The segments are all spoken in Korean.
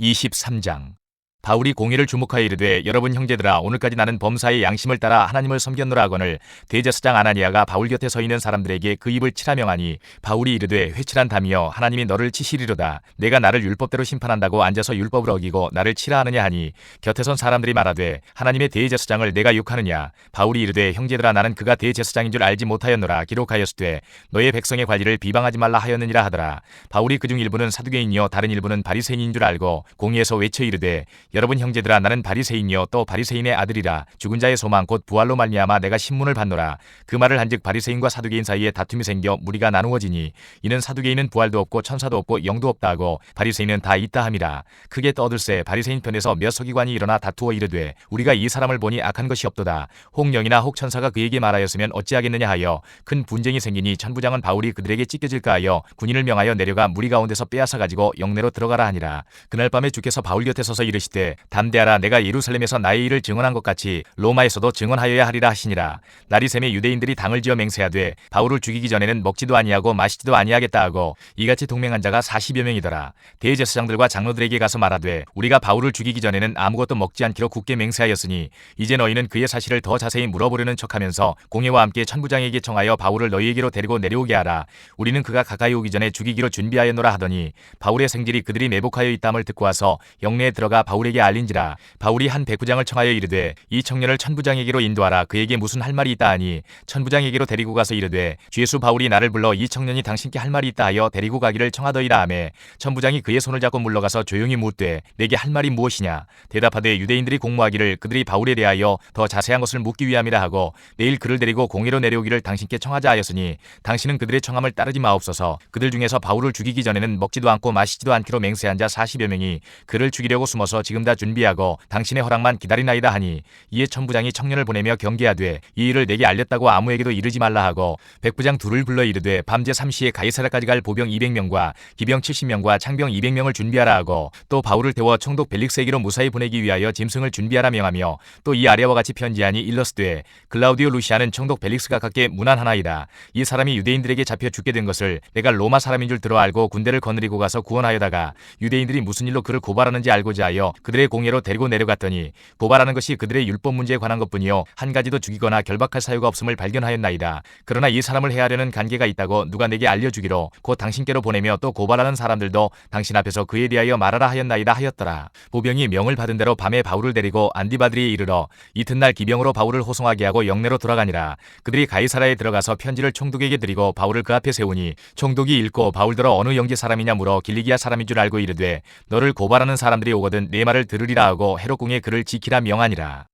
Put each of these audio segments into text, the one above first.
23장. 바울이 공의를 주목하여 이르되 여러분 형제들아 오늘까지 나는 범사의 양심을 따라 하나님을 섬겼노라 하거늘 대제사장 아나니아가 바울 곁에 서 있는 사람들에게 그 입을 치라 명하니 바울이 이르되 회칠한 담이여 하나님이 너를 치시리로다. 내가 나를 율법대로 심판한다고 앉아서 율법을 어기고 나를 치라 하느냐 하니 곁에 선 사람들이 말하되 하나님의 대제사장을 내가 욕하느냐. 바울이 이르되 형제들아 나는 그가 대제사장인 줄 알지 못하였노라. 기록하였으되 너의 백성의 관리를 비방하지 말라 하였느니라 하더라. 바울이 그중 일부는 사두개인이요 다른 일부는 바리새인인 줄 알고 공의에서 외쳐 이르되 여러분 형제들아 나는 바리새인이요 또 바리새인의 아들이라. 죽은 자의 소망 곧 부활로 말미암아 내가 신문을 받노라. 그 말을 한즉 바리새인과 사두개인 사이에 다툼이 생겨 무리가 나누어지니 이는 사두개인은 부활도 없고 천사도 없고 영도 없다 하고 바리새인은 다 있다 함이라. 크게 떠들세 바리새인 편에서 몇 서기관이 일어나 다투어 이르되 우리가 이 사람을 보니 악한 것이 없도다. 혹 영이나 혹 천사가 그에게 말하였으면 어찌하겠느냐 하여 큰 분쟁이 생기니 천부장은 바울이 그들에게 찢겨질까 하여 군인을 명하여 내려가 무리 가운데서 빼앗아 가지고 영내로 들어가라 하니라. 그날 밤에 주께서 바울 곁에 서서 이르시되 담대하라. 내가 예루살렘에서 나의 일을 증언한 것 같이 로마에서도 증언하여야 하리라 하시니라. 날이 새매 유대인들이 당을 지어 맹세하되 바울을 죽이기 전에는 먹지도 아니하고 마시지도 아니하겠다 하고 이같이 동맹한 자가 40여 명이더라. 대제사장들과 장로들에게 가서 말하되 우리가 바울을 죽이기 전에는 아무것도 먹지 않기로 굳게 맹세하였으니 이제 너희는 그의 사실을 더 자세히 물어보려는 척하면서 공회와 함께 천부장에게 청하여 바울을 너희에게로 데리고 내려오게 하라. 우리는 그가 가까이 오기 전에 죽이기로 준비하였노라 하더니 바울의 생질이 그들이 매복하여 있다함을 듣고 와서 영내에 들어가 바울에게 알린지라. 바울이 한 백부장을 청하여 이르되 이 청년을 천부장에게로 인도하라. 그에게 무슨 할 말이 있다 하니 천부장에게로 데리고 가서 이르되 죄수 바울이 나를 불러 이 청년이 당신께 할 말이 있다 하여 데리고 가기를 청하더이라 하매 천부장이 그의 손을 잡고 물러가서 조용히 묻되 내게 할 말이 무엇이냐. 대답하되 유대인들이 공모하기를 그들이 바울에 대하여 더 자세한 것을 묻기 위함이라 하고 내일 그를 데리고 공회로 내려오기를 당신께 청하자 하였으니 당신은 그들의 청함을 따르지 마옵소서. 그들 중에서 바울을 죽이기 전에는 먹지도 않고 마시지도 않기로 맹세한 자 40여 명이 그를 죽이려고 숨어서 지금 다 준비하고 당신의 허락만 기다리나이다 하니 이에 천부장이 청년을 보내며 경계하되 이 일을 내게 알렸다고 아무에게도 이르지 말라 하고 백부장 둘을 불러 이르되 밤제 3시에 가이사라까지 갈 보병 200명과 기병 70명과 창병 200명을 준비하라 하고 또 바울을 태워 총독 벨릭스에게로 무사히 보내기 위하여 짐승을 준비하라 명하며 또 이 아래와 같이 편지하니 일러스되 글라우디오 루시아는 총독 벨릭스가 갖게 문안하나이다. 이 사람이 유대인들에게 잡혀 죽게 된 것을 내가 로마 사람인 줄 들어 알고 군대를 거느리고 가서 구원하여다가 유대인들이 무슨 일로 그를 고발하는지 알고자 하여 그들의 공회로 데리고 내려갔더니 고발하는 것이 그들의 율법 문제에 관한 것뿐이요 한 가지도 죽이거나 결박할 사유가 없음을 발견하였나이다. 그러나 이 사람을 해하려는 관계가 있다고 누가 내게 알려주기로 곧 당신께로 보내며 또 고발하는 사람들도 당신 앞에서 그에 대하여 말하라 하였나이다 하였더라. 보병이 명을 받은 대로 밤에 바울을 데리고 안디바드리에 이르러 이튿날 기병으로 바울을 호송하게 하고 영내로 돌아가니라. 그들이 가이사라에 들어가서 편지를 총독에게 드리고 바울을 그 앞에 세우니 총독이 읽고 바울더러 어느 영지 사람이냐 물어 길리기아 사람인 줄 알고 이르되 너를 고발하는 사람들이 오거든 내 말을 들으리라 하고 헤롯궁에 그를 지키라 명하니라.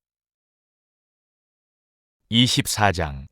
24장.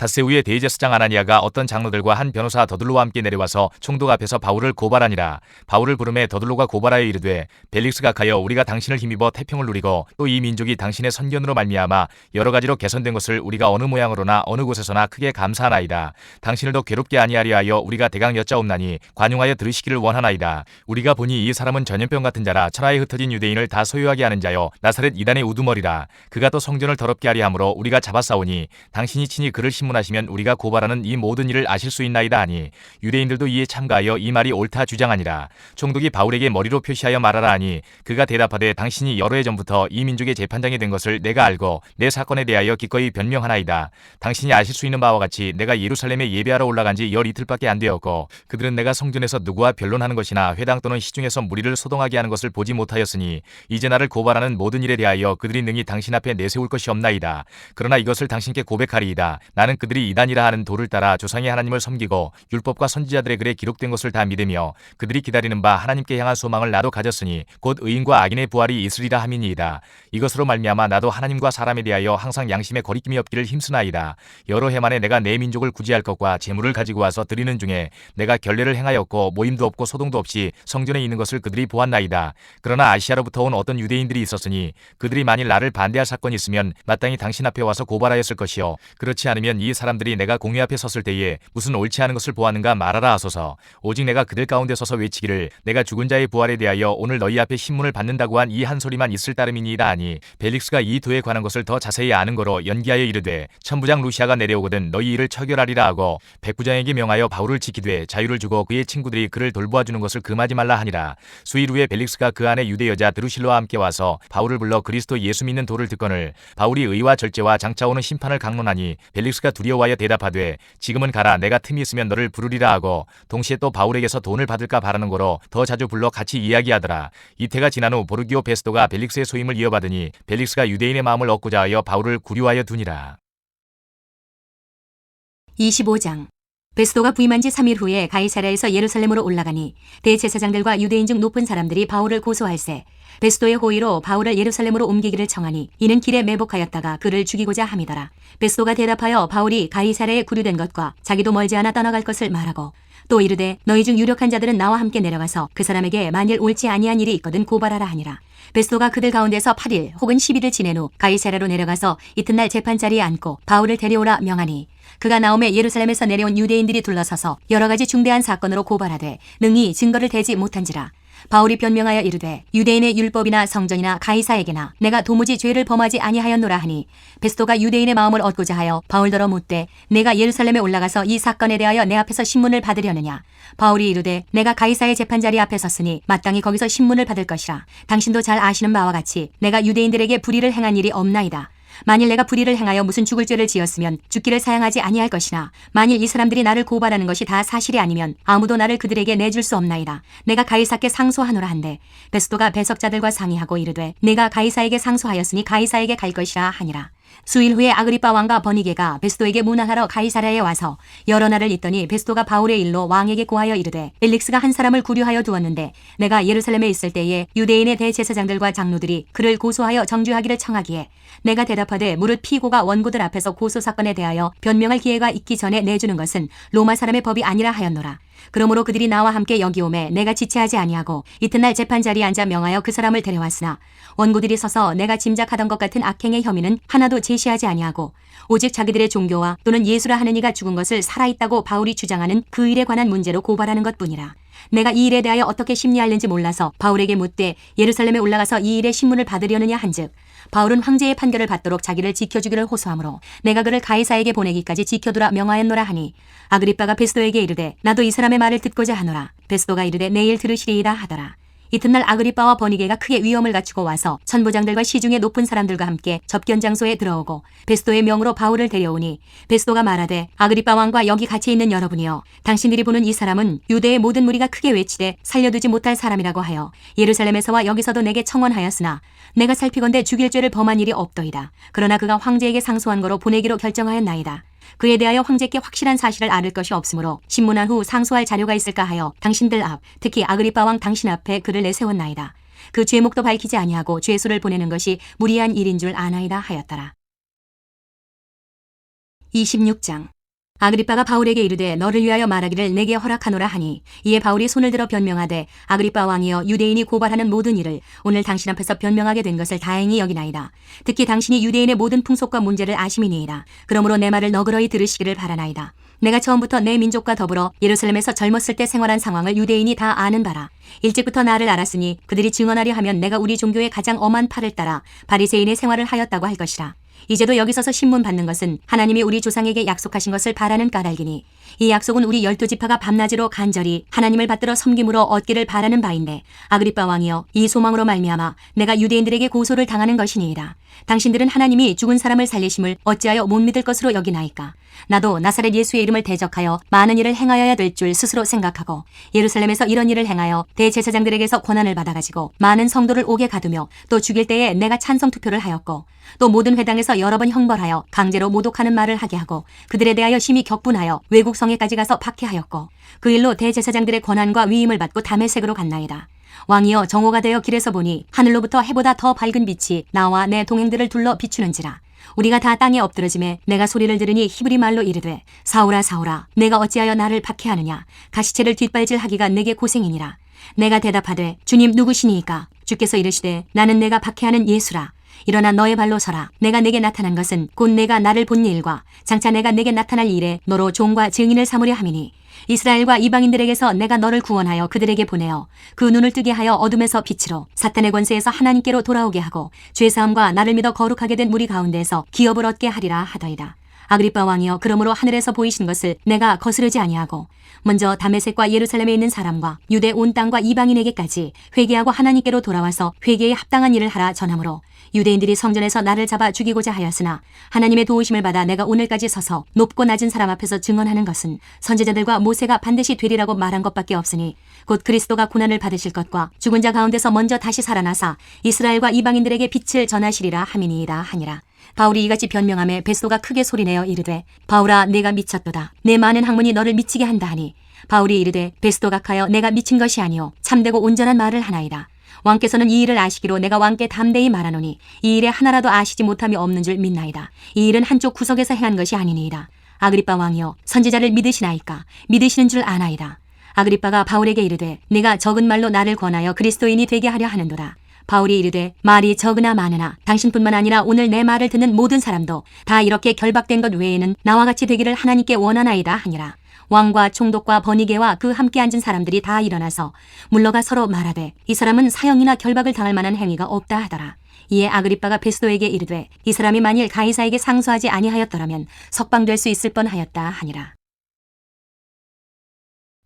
닷새 후에 대제사장 아나니아가 어떤 장로들과 한 변호사 더둘로와 함께 내려와서 총독 앞에서 바울을 고발하니라. 바울을 부르매 더둘로가 고발하여 이르되 벨릭스가 가여 우리가 당신을 힘입어 태평을 누리고 또 이 민족이 당신의 선견으로 말미암아 여러 가지로 개선된 것을 우리가 어느 모양으로나 어느 곳에서나 크게 감사하나이다. 당신을 더 괴롭게 아니하려 하여 우리가 대강 여짜옵나니 관용하여 들으시기를 원하나이다. 우리가 보니 이 사람은 전염병 같은 자라 천하에 흩어진 유대인을 다 소유하게 하는 자여 나사렛 이단의 우두머리라. 그가 또 성전을 더럽게 하려 함으로 우리가 잡아싸우니 당신이 친히 그를 신문하시면 우리가 고발하는 이 모든 일을 아실 수 있나이다 하니 유대인들도 이에 참가하여 이 말이 옳다 주장하니라. 총독이 바울에게 머리로 표시하여 말하라 하니 그가 대답하되 당신이 여러 해 전부터 이 민족의 재판장이 된 것을 내가 알고 내 사건에 대하여 기꺼이 변명하나이다. 당신이 아실 수 있는 바와 같이 내가 예루살렘에 예배하러 올라간 지 열 이틀밖에 안 되었고 그들은 내가 성전에서 누구와 변론하는 것이나 회당 또는 시중에서 무리를 소동하게 하는 것을 보지 못하였으니 이제 나를 고발하는 모든 일에 대하여 그들이 능히 당신 앞에 내세울 것이 없나이다. 그러나 이것을 당신께 고백하리이다. 나는 그들이 이단이라 하는 도를 따라 조상의 하나님을 섬기고 율법과 선지자들의 글에 기록된 것을 다 믿으며 그들이 기다리는 바 하나님께 향한 소망을 나도 가졌으니 곧 의인과 악인의 부활이 있으리라 함이니이다. 이것으로 말미암아 나도 하나님과 사람에 대하여 항상 양심에 거리낌이 없기를 힘쓰나이다. 여러 해 만에 내가 내 민족을 구제할 것과 재물을 가지고 와서 드리는 중에 내가 결례를 행하였고 모임도 없고 소동도 없이 성전에 있는 것을 그들이 보았나이다. 그러나 아시아로부터 온 어떤 유대인들이 있었으니 그들이 만일 나를 반대할 사건이 있으면 마땅히 당신 앞에 와서 고발하였을 것이요 그렇지 않으면 이 이 사람들이 내가 공회 앞에 섰을 때에 무슨 옳지 않은 것을 보았는가 말하라 하소서. 오직 내가 그들 가운데 서서 외치기를 내가 죽은 자의 부활에 대하여 오늘 너희 앞에 신문을 받는다고 한 이 한 소리만 있을 따름이니이다 하니 벨릭스가 이 도에 관한 것을 더 자세히 아는 거로 연기하여 이르되 천부장 루시아가 내려오거든 너희 일을 처결하리라 하고 백부장에게 명하여 바울을 지키되 자유를 주고 그의 친구들이 그를 돌보아주는 것을 금하지 말라 하니라. 수일 후에 벨릭스가 그 안에 유대 여자 드루실로와 함께 와서 바울을 불러 그리스도 예수 믿는 도를 듣거늘 바울이 의와 절제와 장차 오는 심판을 강론하니 벨릭스가 두려워하여 대답하되 지금은 가라 내가 틈이 있으면 너를 부르리라 하고 동시에 또 바울에게서 돈을 받을까 바라는 거로 더 자주 불러 같이 이야기하더라. 이태가 지난 후 보르기오 베스도가 벨릭스의 소임을 이어받으니 벨릭스가 유대인의 마음을 얻고자 하여 바울을 구류하여 두니라. 25장. 베스도가 부임한 지 3일 후에 가이사랴에서 예루살렘으로 올라가니 대제사장들과 유대인 중 높은 사람들이 바울을 고소할세 베스도의 호의로 바울을 예루살렘으로 옮기기를 청하니 이는 길에 매복하였다가 그를 죽이고자 함이더라. 베스도가 대답하여 바울이 가이사랴에 구류된 것과 자기도 멀지 않아 떠나갈 것을 말하고 또 이르되 너희 중 유력한 자들은 나와 함께 내려가서 그 사람에게 만일 옳지 아니한 일이 있거든 고발하라 하니라. 베스도가 그들 가운데서 8일 혹은 10일을 지낸 후 가이사랴로 내려가서 이튿날 재판자리에 앉고 바울을 데려오라 명하니 그가 나오매 예루살렘에서 내려온 유대인들이 둘러서서 여러 가지 중대한 사건으로 고발하되 능히 증거를 대지 못한지라. 바울이 변명하여 이르되 유대인의 율법이나 성전이나 가이사에게나 내가 도무지 죄를 범하지 아니하였노라 하니 베스도가 유대인의 마음을 얻고자 하여 바울더러 묻되 내가 예루살렘에 올라가서 이 사건에 대하여 내 앞에서 신문을 받으려느냐. 바울이 이르되 내가 가이사의 재판자리 앞에 섰으니 마땅히 거기서 신문을 받을 것이라. 당신도 잘 아시는 바와 같이 내가 유대인들에게 불의를 행한 일이 없나이다. 만일 내가 불의를 행하여 무슨 죽을 죄를 지었으면 죽기를 사양하지 아니할 것이나 만일 이 사람들이 나를 고발하는 것이 다 사실이 아니면 아무도 나를 그들에게 내줄 수 없나이다. 내가 가이사께 상소하노라 한데 베스도가 배석자들과 상의하고 이르되 내가 가이사에게 상소하였으니 가이사에게 갈 것이라 하니라. 수일 후에 아그리빠 왕과 버니게가 베스도에게 문안하러 가이사랴에 와서 여러 날을 있더니 베스도가 바울의 일로 왕에게 고하여 이르되 벨릭스가 한 사람을 구류하여 두었는데 내가 예루살렘에 있을 때에 유대인의 대제사장들과 장로들이 그를 고소하여 정죄하기를 청하기에 내가 대답하되 무릇 피고가 원고들 앞에서 고소사건에 대하여 변명할 기회가 있기 전에 내주는 것은 로마 사람의 법이 아니라 하였노라. 그러므로 그들이 나와 함께 여기 오매 내가 지체하지 아니하고 이튿날 재판자리에 앉아 명하여 그 사람을 데려왔으나 원고들이 서서 내가 짐작하던 것 같은 악행의 혐의는 하나도 제시하지 아니하고 오직 자기들의 종교와 또는 예수라 하는 이가 죽은 것을 살아있다고 바울이 주장하는 그 일에 관한 문제로 고발하는 것뿐이라. 내가 이 일에 대하여 어떻게 심리하는지 몰라서 바울에게 묻되 예루살렘에 올라가서 이 일의 신문을 받으려느냐 한즉 바울은 황제의 판결을 받도록 자기를 지켜주기를 호소하므로 내가 그를 가이사에게 보내기까지 지켜두라 명하였노라 하니 아그리빠가 베스도에게 이르되 나도 이 사람의 말을 듣고자 하노라. 베스도가 이르되 내일 들으시리이다 하더라. 이튿날 아그리빠와 버니게가 크게 위엄을 갖추고 와서 천부장들과 시중의 높은 사람들과 함께 접견 장소에 들어오고 베스도의 명으로 바울을 데려오니 베스도가 말하되 아그리빠 왕과 여기 같이 있는 여러분이여 당신들이 보는 이 사람은 유대의 모든 무리가 크게 외치되 살려두지 못할 사람이라고 하여 예루살렘에서와 여기서도 내게 청원하였으나 내가 살피건대 죽일 죄를 범한 일이 없더이다. 그러나 그가 황제에게 상소한 거로 보내기로 결정하였나이다. 그에 대하여 황제께 확실한 사실을 알을 것이 없으므로 신문한 후 상소할 자료가 있을까 하여 당신들 앞 특히 아그리빠 왕 당신 앞에 그를 내세웠나이다. 그 죄목도 밝히지 아니하고 죄수를 보내는 것이 무리한 일인 줄 아나이다 하였더라. 26장. 아그리빠가 바울에게 이르되 너를 위하여 말하기를 내게 허락하노라 하니 이에 바울이 손을 들어 변명하되 아그리빠 왕이여 유대인이 고발하는 모든 일을 오늘 당신 앞에서 변명하게 된 것을 다행히 여기나이다. 특히 당신이 유대인의 모든 풍속과 문제를 아심이니이다. 그러므로 내 말을 너그러이 들으시기를 바라나이다. 내가 처음부터 내 민족과 더불어 예루살렘에서 젊었을 때 생활한 상황을 유대인이 다 아는 바라. 일찍부터 나를 알았으니 그들이 증언하려 하면 내가 우리 종교의 가장 엄한 팔을 따라 바리새인의 생활을 하였다고 할 것이라. 이제도 여기 서서 신문 받는 것은 하나님이 우리 조상에게 약속하신 것을 바라는 까닭이니 이 약속은 우리 12지파가 밤낮으로 간절히 하나님을 받들어 섬김으로 얻기를 바라는 바인데 아그리빠 왕이여 이 소망으로 말미암아 내가 유대인들에게 고소를 당하는 것이니이다. 당신들은 하나님이 죽은 사람을 살리심을 어찌하여 못 믿을 것으로 여기나이까. 나도 나사렛 예수의 이름을 대적하여 많은 일을 행하여야 될 줄 스스로 생각하고 예루살렘에서 이런 일을 행하여 대제사장들에게서 권한을 받아가지고 많은 성도를 옥에 가두며 또 죽일 때에 내가 찬성 투표를 하였고 또 모든 회당에서 여러 번 형벌하여 강제로 모독하는 말을 하게 하고 그들에 대하여 심히 격분하여 외국 성에까지 가서 박해하였고 그 일로 대제사장들의 권한과 위임을 받고 다메섹으로 갔나이다. 왕이여 정오가 되어 길에서 보니 하늘로부터 해보다 더 밝은 빛이 나와 내 동행들을 둘러 비추는지라. 우리가 다 땅에 엎드러짐에 내가 소리를 들으니 히브리 말로 이르되 사울아 사울아 내가 어찌하여 나를 박해하느냐. 가시체를 뒷발질하기가 내게 고생이니라. 내가 대답하되 주님 누구시니이까. 주께서 이르시되 나는 내가 박해하는 예수라. 일어나 너의 발로 서라. 내가 내게 나타난 것은 곧 내가 나를 본 일과 장차 내가 내게 나타날 일에 너로 종과 증인을 삼으려 함이니 이스라엘과 이방인들에게서 내가 너를 구원하여 그들에게 보내어 그 눈을 뜨게 하여 어둠에서 빛으로 사탄의 권세에서 하나님께로 돌아오게 하고 죄사함과 나를 믿어 거룩하게 된 무리 가운데에서 기업을 얻게 하리라 하더이다. 아그리빠 왕이여, 그러므로 하늘에서 보이신 것을 내가 거스르지 아니하고 먼저 다메섹과 예루살렘에 있는 사람과 유대 온 땅과 이방인에게까지 회개하고 하나님께로 돌아와서 회개에 합당한 일을 하라 전하므로 유대인들이 성전에서 나를 잡아 죽이고자 하였으나 하나님의 도우심을 받아 내가 오늘까지 서서 높고 낮은 사람 앞에서 증언하는 것은 선지자들과 모세가 반드시 되리라고 말한 것밖에 없으니 곧 그리스도가 고난을 받으실 것과 죽은 자 가운데서 먼저 다시 살아나사 이스라엘과 이방인들에게 빛을 전하시리라 함이니이다 하니라. 바울이 이같이 변명하며 베스도가 크게 소리내어 이르되 바울아, 내가 미쳤도다. 내 많은 학문이 너를 미치게 한다 하니 바울이 이르되 베스도 각하여, 내가 미친 것이 아니요 참되고 온전한 말을 하나이다. 왕께서는 이 일을 아시기로 내가 왕께 담대히 말하노니 이 일에 하나라도 아시지 못함이 없는 줄 믿나이다. 이 일은 한쪽 구석에서 행한 것이 아니니이다. 아그리빠 왕이여, 선지자를 믿으시나이까? 믿으시는 줄 아나이다. 아그리빠가 바울에게 이르되 네가 적은 말로 나를 권하여 그리스도인이 되게 하려 하는도다. 바울이 이르되 말이 적으나 많으나 당신뿐만 아니라 오늘 내 말을 듣는 모든 사람도 다 이렇게 결박된 것 외에는 나와 같이 되기를 하나님께 원하나이다 하니라. 왕과 총독과 버니게와 그 함께 앉은 사람들이 다 일어나서 물러가 서로 말하되 이 사람은 사형이나 결박을 당할 만한 행위가 없다 하더라. 이에 아그리빠가 베스도에게 이르되 이 사람이 만일 가이사에게 상소하지 아니하였더라면 석방될 수 있을 뻔하였다 하니라.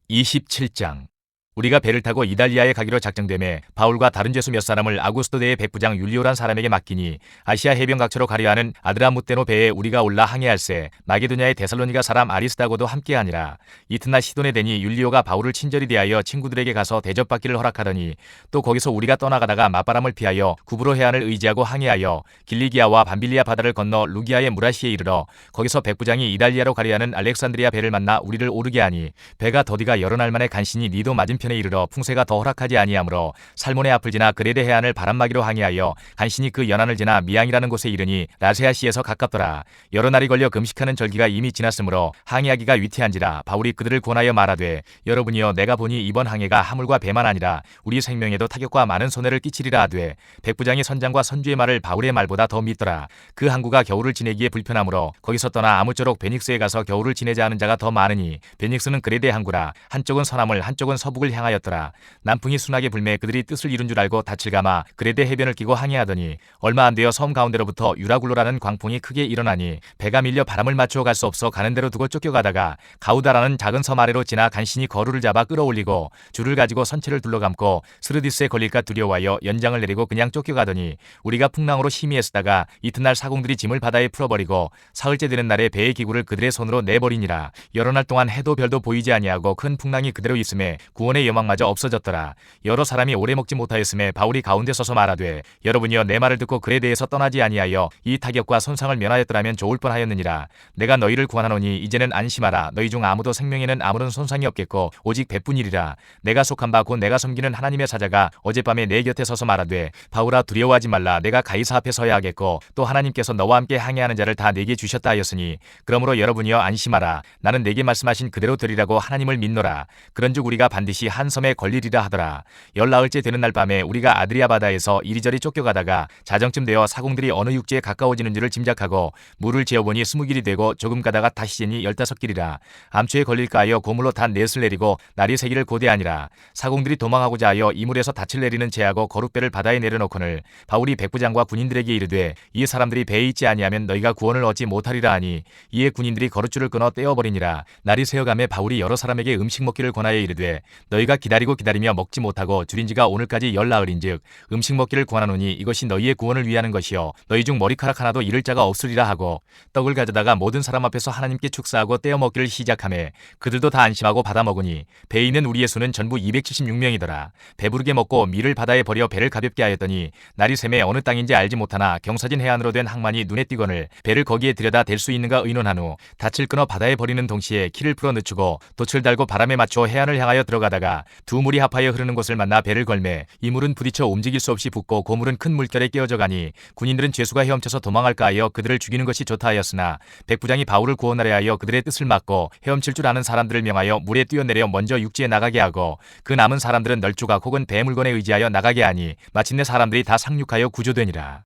27장. 우리가 배를 타고 이달리아에 가기로 작정되매 바울과 다른 죄수 몇 사람을 아구스토대의 백부장 율리오란 사람에게 맡기니 아시아 해변 각처로 가려 하는 아드라무테노 배에 우리가 올라 항해할세 마게도냐의 데살로니가 사람 아리스다고도 함께하니라. 이튿날 시돈에 되니 율리오가 바울을 친절히 대하여 친구들에게 가서 대접받기를 허락하더니 또 거기서 우리가 떠나가다가 맞바람을 피하여 구브로 해안을 의지하고 항해하여 길리기아와 밤빌리아 바다를 건너 루기아의 무라시에 이르러 거기서 백부장이 이달리아로 가려 하는 알렉산드리아 배를 만나 우리를 오르게 하니 배가 더디가 여러 날 만에 간신히 니도 맞은편에 이르러 풍세가 더 허락하지 아니하므로 살몬의 앞을 지나 그레데 해안을 바람막이로 항해하여 간신히 그 연안을 지나 미앙이라는 곳에 이르니 라세아시에서 가깝더라. 여러 날이 걸려 금식하는 절기가 이미 지났으므로 항해하기가 위태한지라 바울이 그들을 권하여 말하되 여러분이여, 내가 보니 이번 항해가 하물과 배만 아니라 우리 생명에도 타격과 많은 손해를 끼치리라 하되 백부장이 선장과 선주의 말을 바울의 말보다 더 믿더라. 그 항구가 겨울을 지내기에 불편하므로 거기서 떠나 아무쪼록 베닉스에 가서 겨울을 지내자 하는 자가 더 많으니 베닉스는 그레데 항구라. 한쪽은 서남을 한쪽은 서북을 향하였더라. 남풍이 순하게 불매 그들이 뜻을 이룬 줄 알고 닻을 감아 그레데 해변을 끼고 항해하더니 얼마 안 되어 섬 가운데로부터 유라굴로라는 광풍이 크게 일어나니 배가 밀려 바람을 맞추어 갈 수 없어 가는 대로 두고 쫓겨가다가 가우다라는 작은 섬 아래로 지나 간신히 거루를 잡아 끌어올리고 줄을 가지고 선체를 둘러감고 스르디스에 걸릴까 두려워하여 연장을 내리고 그냥 쫓겨가더니 우리가 풍랑으로 심히 애쓰다가 이튿날 사공들이 짐을 바다에 풀어버리고 사흘째 되는 날에 배의 기구를 그들의 손으로 내버리니라. 여러 날 동안 해도 별도 보이지 아니하고 큰 풍랑이 그대로 있음에 구원의 여망마저 없어졌더라. 여러 사람이 오래 먹지 못하였음에 바울이 가운데 서서 말하되 여러분이여, 내 말을 듣고 그에 대해서 떠나지 아니하여 이 타격과 손상을 면하였더라면 좋을 뻔하였느니라. 내가 너희를 구원하노니 이제는 안심하라. 너희 중 아무도 생명에는 아무런 손상이 없겠고 오직 배뿐이리라. 내가 속한 바 곧 내가 섬기는 하나님의 사자가 어젯밤에 내 곁에 서서 말하되 바울아, 두려워하지 말라. 내가 가이사 앞에 서야 하겠고 또 하나님께서 너와 함께 항해하는 자를 다 내게 주셨다 하였으니 그러므로 여러분이여 안심하라. 나는 내게 말씀하신 그대로 되리라고 하나님을 믿노라. 그런즉 우리가 반드시 한 섬에 걸리리라 하더라. 14일째 되는 날 밤에 우리가 아드리아 바다에서 이리저리 쫓겨가다가 자정쯤 되어 사공들이 어느 육지에 가까워지는 줄을 짐작하고 물을 재어보니 20길이 되고 조금 가다가 다시 재니 15길이라. 암초에 걸릴까 하여 고물로 단 넷을 내리고 날이 새기를 고대하니라. 사공들이 도망하고자 하여 이물에서 닻을 내리는 제하고 거룻배를 바다에 내려놓거늘 바울이 백부장과 군인들에게 이르되 이 사람들이 배에 있지 아니하면 너희가 구원을 얻지 못하리라 하니 이에 군인들이 거룻줄을 끊어 떼어버리니라. 날이 새어가매 바울이 여러 사람에게 음식 먹기를 권하여 이르되 너희가 기다리며 먹지 못하고 줄인지가 오늘까지 10나흘인즉 음식 먹기를 권하노니 이것이 너희의 구원을 위하는 것이요 너희 중 머리카락 하나도 잃을 자가 없으리라 하고 떡을 가져다가 모든 사람 앞에서 하나님께 축사하고 떼어 먹기를 시작하매 그들도 다 안심하고 받아 먹으니 배에 있는 우리의 수는 전부 276명이더라. 배부르게 먹고 밀을 바다에 버려 배를 가볍게 하였더니 날이 새매 어느 땅인지 알지 못하나 경사진 해안으로 된 항만이 눈에 띄거늘 배를 거기에 들여다 댈 수 있는가 의논한 후 닻을 끊어 바다에 버리는 동시에 키를 풀어 늦추고 돛을 달고 바람에 맞춰 해안을 향하여 들어가다가 두 물이 합하여 흐르는 곳을 만나 배를 걸매 이 물은 부딪혀 움직일 수 없이 붓고 고물은 큰 물결에 깨어져 가니 군인들은 죄수가 헤엄쳐서 도망할까 하여 그들을 죽이는 것이 좋다 하였으나 백부장이 바울을 구원하려 하여 그들의 뜻을 막고 헤엄칠 줄 아는 사람들을 명하여 물에 뛰어내려 먼저 육지에 나가게 하고 그 남은 사람들은 널조각 혹은 배 물건에 의지하여 나가게 하니 마침내 사람들이 다 상륙하여 구조되니라.